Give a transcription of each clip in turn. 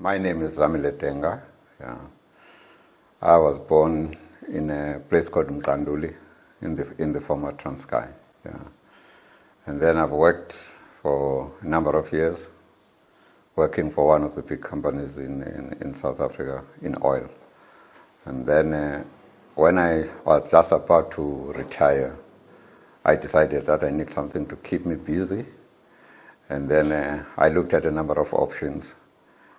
My name is Z Denga. Yeah. I was born in a place called Mkanduli in the former Transkei. Yeah. And then I've worked for a number of years, working for one of the big companies in South Africa in oil. And then when I was just about to retire, I decided that I need something to keep me busy. And then I looked at a number of options,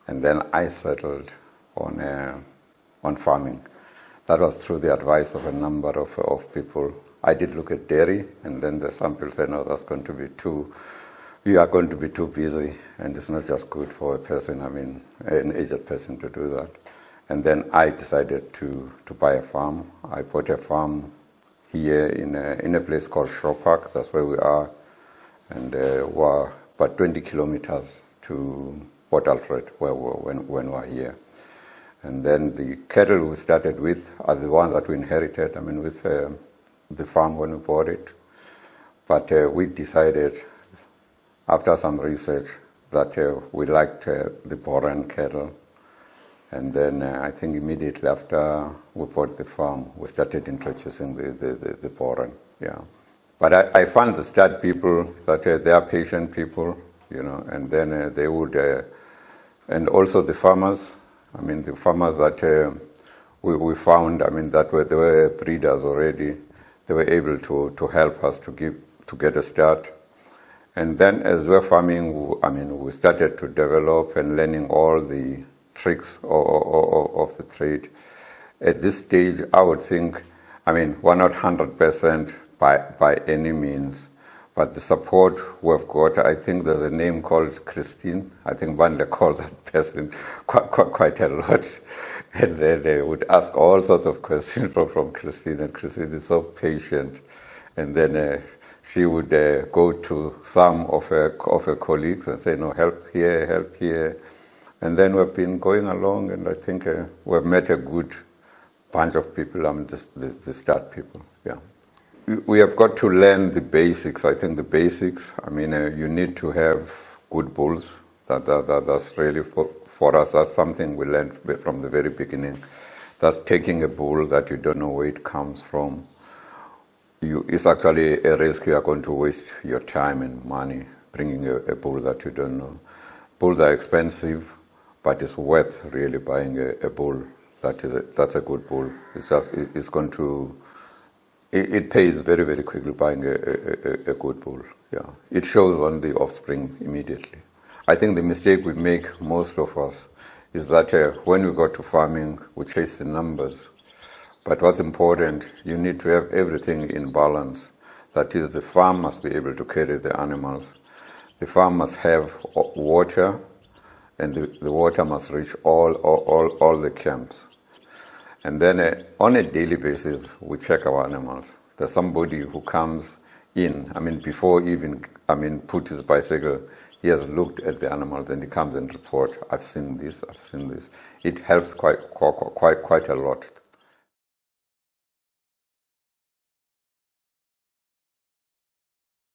and then I settled on farming. That was through the advice of a number of people. I did look at dairy, and then some people said, no, you are going to be too busy, and it's not just good for a person, an aged person to do that. And then I decided to buy a farm. I bought a farm here in a place called Shore Park. That's where we are, and we're about 20 kilometers to Port Alfred, when we were here. And then the cattle we started with are the ones that we inherited, with the farm when we bought it. But we decided, after some research, that we liked the Boran cattle. And then I think immediately after we bought the farm, we started introducing the Boran. Yeah. But I found the stud people that they are patient people, and then they would, and also the farmers. The farmers that we found, that they were breeders already. They were able to help us to get a start. And then as we're farming, we started to develop and learning all the tricks of the trade. At this stage, I would think, we're not 100% by any means, but the support we've got, I think there's a name called Christine. I think Bandle called that person quite a lot. And then they would ask all sorts of questions from Christine, and Christine is so patient. And then she would go to some of her colleagues and say, no, help here. And then we've been going along, and I think we've met a good bunch of people, the start people, yeah. We have got to learn the basics. I think the basics, you need to have good bulls. That's really, for us, that's something we learned from the very beginning. That's taking a bull that you don't know where it comes from. It's actually a risk. You are going to waste your time and money bringing a bull that you don't know. Bulls are expensive, but it's worth really buying a bull that's a good bull. It pays very, very quickly buying a good bull. Yeah, it shows on the offspring immediately. I think the mistake we make, most of us, is that when we go to farming, we chase the numbers. But what's important, you need to have everything in balance. That is, the farm must be able to carry the animals. The farm must have water, and the water must reach all the camps. And then on a daily basis, we check our animals. There's somebody who comes in, before even, put his bicycle, he has looked at the animals, and he comes and reports, I've seen this. It helps quite a lot.